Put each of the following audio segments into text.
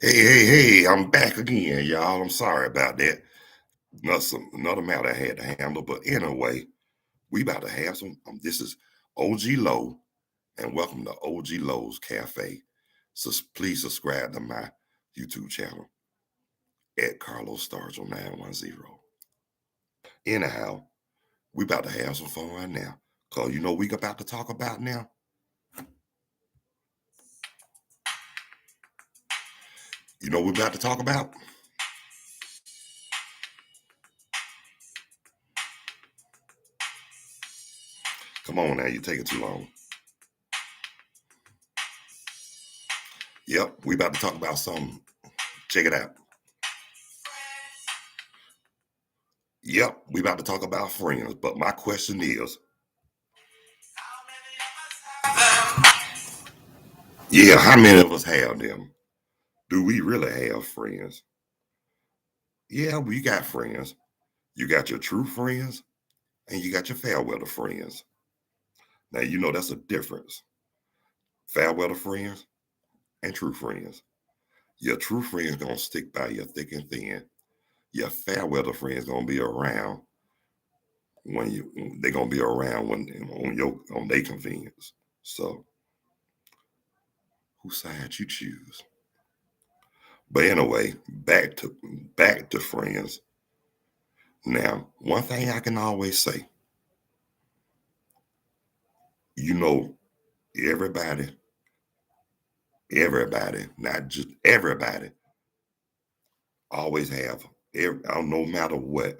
Hey, I'm back again, y'all. I'm sorry about that. Another matter I had to handle. But anyway, we about to have some. This is OG Low, and welcome to OG Low's Cafe. So please subscribe to my YouTube channel at Carlos Stargell 910. Anyhow, we about to have some fun right now. Cause you know we about to talk about now. You know we about to talk about? Come on now, you're taking too long. Yep, we about to talk about something. Check it out. Yep, we about to talk about friends, but my question is, yeah, how many of us have them? Do we really have friends? Yeah, we got friends. You got your true friends and you got your fair weather friends. Now you know that's a difference. Fair weather friends and true friends. Your true friends gonna stick by you thick and thin. Your fair weather friends gonna be around when they're gonna be around when on their convenience. So whose side you choose? But anyway, back to friends. Now, one thing I can always say, you know, everybody, everybody, not just everybody, always have, no matter what,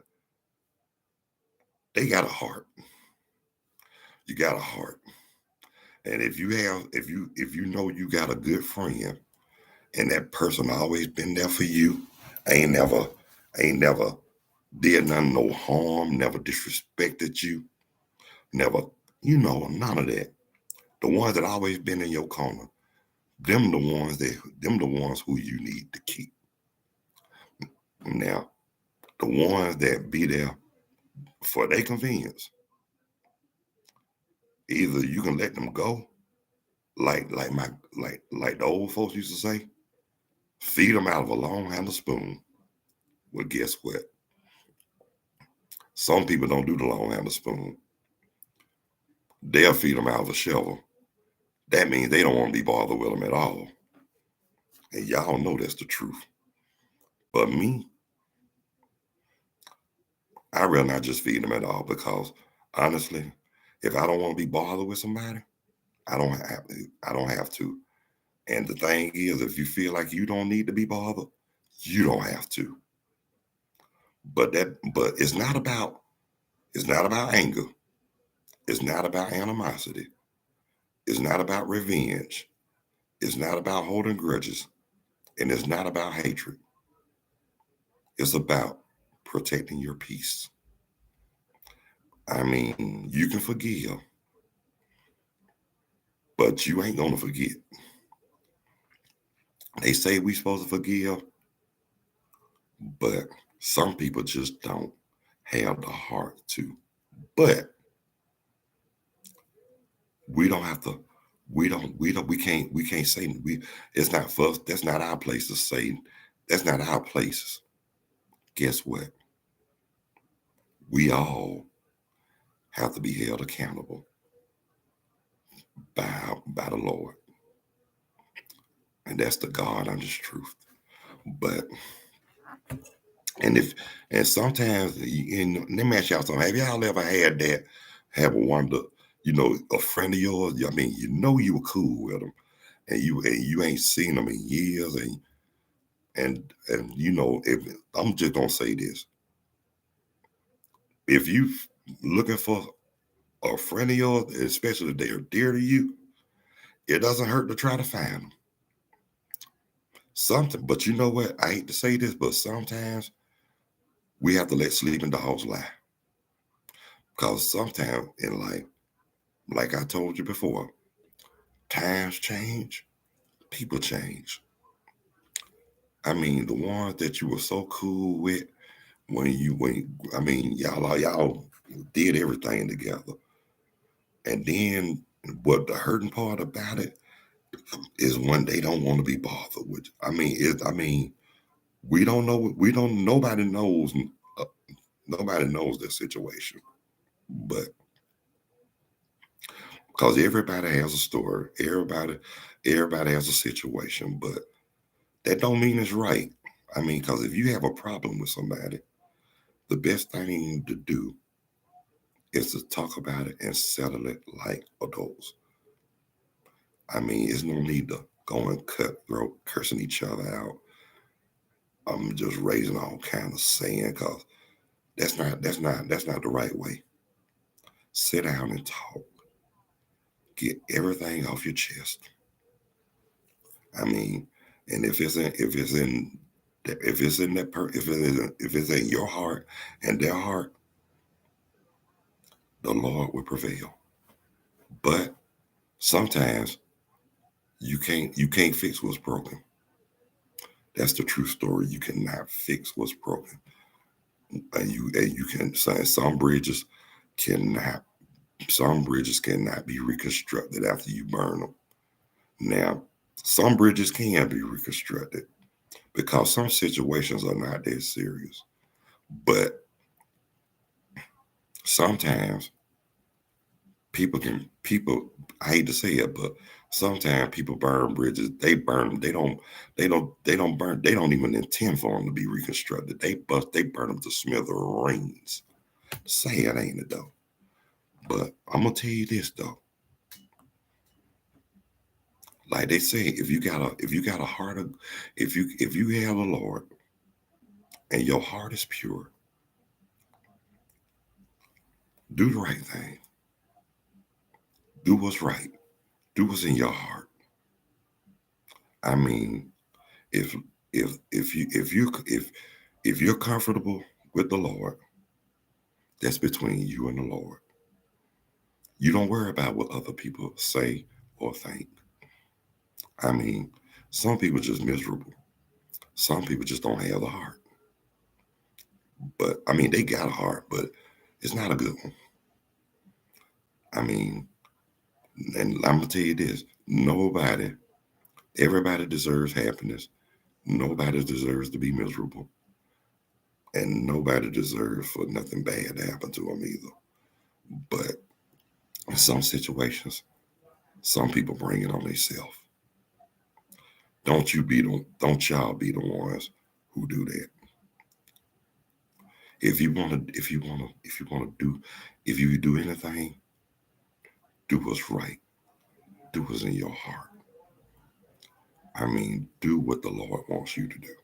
they got a heart. You got a heart. And if you know you got a good friend and that person always been there for you, ain't never, ain't never did none no harm, never disrespected you, never, none of that. The ones that always been in your corner, them the ones who you need to keep. Now, the ones that be there for their convenience, either you can let them go, like the old folks used to say, feed them out of a long handled spoon. Well, guess what? Some people don't do the long handled spoon. They'll feed them out of a shovel. That means they don't want to be bothered with them at all. And y'all know that's the truth. But me, I rather not just feed them at all because honestly, if I don't want to be bothered with somebody, I don't have to. And the thing is, if you feel like you don't need to be bothered, you don't have to. But it's not about anger. It's not about animosity. It's not about revenge. It's not about holding grudges. And it's not about hatred. It's about protecting your peace. I mean, you can forgive, but you ain't gonna forget. They say we supposed to forgive, but some people just don't have the heart to. But we don't have to. We can't say we. It's not for us. That's not our place to say. That's not our places. Guess what? We all have to be held accountable by the Lord, and that's the God honest truth. But if and sometimes, let me ask y'all something. Have y'all ever had that? Have wonder, a friend of yours? I mean, you were cool with them, and you ain't seen them in years, and if I'm just gonna say this, if you looking for a friend of yours, especially if they're dear to you, it doesn't hurt to try to find them. Something, but you know what? I hate to say this, but sometimes we have to let sleeping dogs lie. Because sometimes in life, like I told you before, times change, people change. I mean, the ones that you were so cool with I mean, y'all did everything together. And then what the hurting part about it, is when they don't want to be bothered with. I mean, we don't know. We don't. Uh, nobody knows their situation, but because everybody has a story, everybody has a situation, but that don't mean it's right. I mean, because if you have a problem with somebody, the best thing to do is to talk about it and settle it like adults. I mean, there's no need to go and cutthroat, cursing each other out. I'm just raising all kind of saying because that's not the right way. Sit down and talk. Get everything off your chest. I mean, and if it's in that if it's in your heart and their heart, the Lord will prevail. But sometimes you can't fix what's broken. That's the true story. You cannot fix what's broken, and you can say cannot some bridges cannot be reconstructed after you burn them. Now, some bridges can be reconstructed because some situations are not that serious. But sometimes people I hate to say it, but sometimes people burn bridges. They burn them. They don't burn. They don't even intend for them to be reconstructed. They burn them to smithereens. Sad, ain't it though? But I'm gonna tell you this though. Like they say, if you got a heart of if you have the Lord and your heart is pure, do the right thing. Do what's right. Do what's in your heart. I mean, if if you're comfortable with the Lord, that's between you and the Lord. You don't worry about what other people say or think. I mean, some people just miserable. Some people just don't have the heart. But I mean, they got a heart, but it's not a good one. I mean, and I'm gonna tell you this: everybody deserves happiness. Nobody deserves to be miserable, and nobody deserves for nothing bad to happen to them either. But in some situations, some people bring it on themselves. Don't y'all be the ones who do that. If you do anything, do what's right. Do what's in your heart. I mean, do what the Lord wants you to do.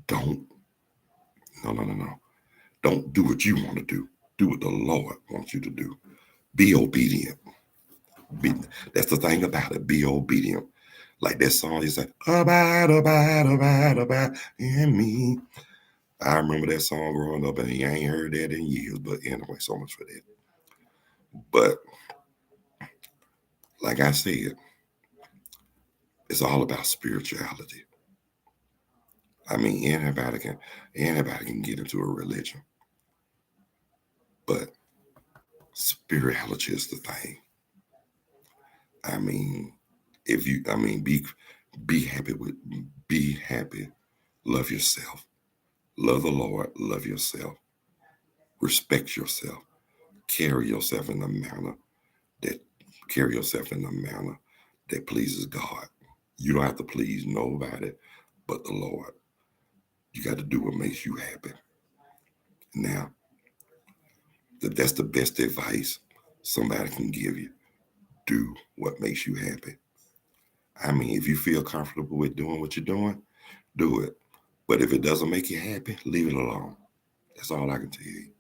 Don't, no, no, no, no. Don't do what you want to do. Do what the Lord wants you to do. Be obedient. Be, that's the thing about it. Be obedient. Like that song, it's like, abide in me. I remember that song growing up, and I ain't heard that in years. But anyway, so much for that. But like I said, it's all about spirituality. I mean, anybody can get into a religion, but spirituality is the thing. I mean, if you, I mean, be happy with, be happy, love yourself, love the Lord, love yourself, respect yourself, carry yourself in a manner that carry yourself in a manner that pleases God. You don't have to please nobody but the Lord. You got to do what makes you happy. Now, that's the best advice somebody can give you. Do what makes you happy. I mean, if you feel comfortable with doing what you're doing, do it. But if it doesn't make you happy, leave it alone. That's all I can tell you.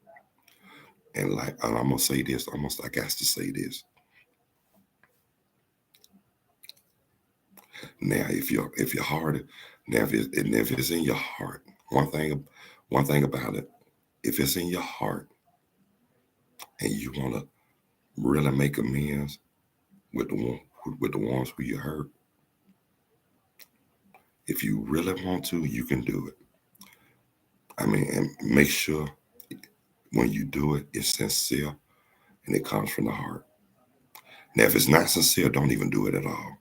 And I'm gonna say this. I got to say this. Now, if your heart, now if it's in your heart, one thing about it, if it's in your heart and you wanna really make amends with the ones who you hurt, if you really want to, you can do it. I mean, and make sure when you do it, it's sincere and it comes from the heart. Now, if it's not sincere, don't even do it at all.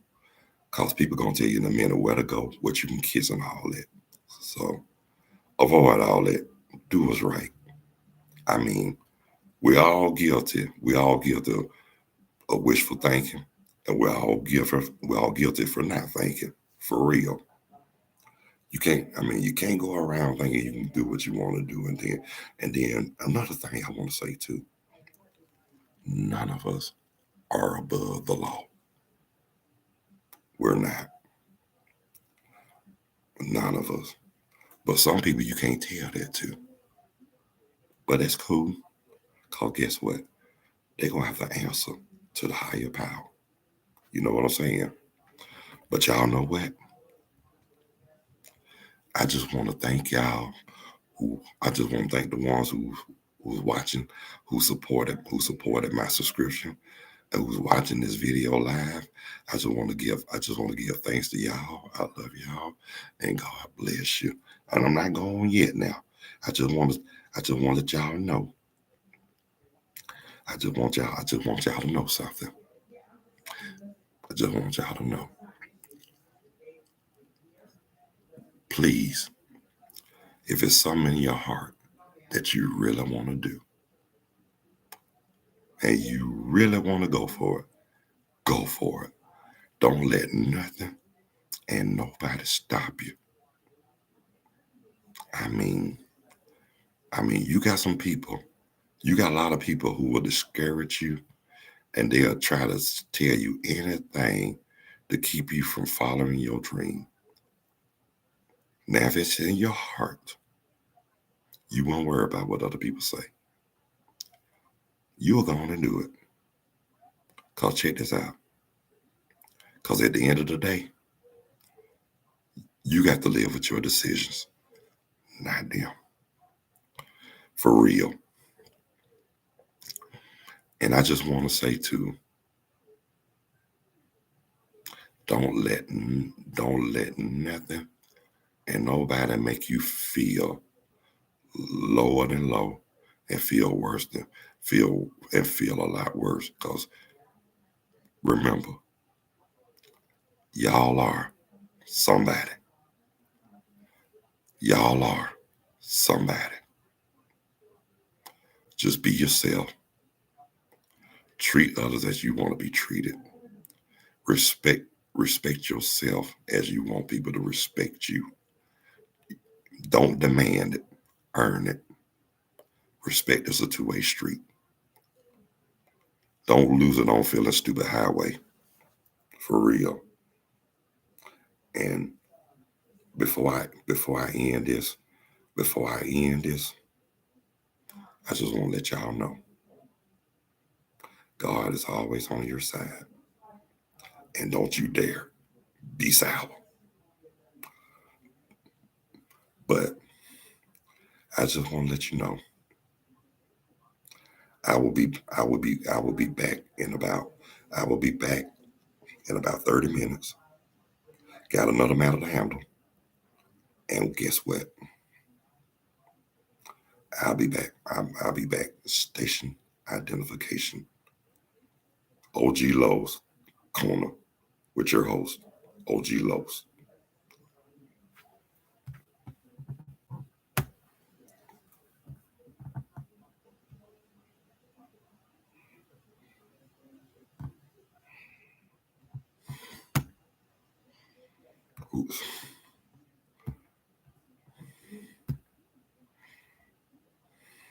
Because people gonna tell you in a minute where to go, what you can kiss and all that. So avoid all that. Do what's right. I mean, we're all guilty. We're all guilty of wishful thinking. And we're all guilty for not thinking. For real. You can't go around thinking you can do what you want to do. And then another thing I want to say too, none of us are above the law. We're not. None of us. But some people you can't tell that to. But that's cool. Cause guess what? They're gonna have to answer to the higher power. You know what I'm saying? But y'all know what? I just want to thank y'all. I just want to thank the ones who's watching, who supported my subscription, and who's watching this video live. I just want to give thanks to y'all. I love y'all, and God bless you. And I'm not going yet now. I just want to. I just wanted y'all to know. I just want y'all to know something. I just want y'all to know. Please, if it's something in your heart that you really want to do, and you really want to go for it, go for it. Don't let nothing and nobody stop you. I mean, you got some people. You got a lot of people who will discourage you, and they'll try to tell you anything to keep you from following your dream. Now, if it's in your heart, you won't worry about what other people say. You're going to do it. Cause check this out. Cause at the end of the day, you got to live with your decisions, not them. For real. And I just want to say too, don't let nothing and nobody make you feel lower than low and feel worse than feel a lot worse. Because remember, y'all are somebody. Y'all are somebody. Just be yourself. Treat others as you want to be treated. Respect respect yourself as you want people to respect you. Don't demand it. Earn it. Respect is a two-way street. Don't lose it on feeling stupid highway. For real. And before I end this, I just want to let y'all know God is always on your side. And don't you dare be sour. But I just want to let you know I will be back in about I will be back in about 30 minutes. Got another matter to handle. And guess what? I'll be back. I'll be back. Station identification. OG Lowe's Corner with your host, OG Lowe's. Oops.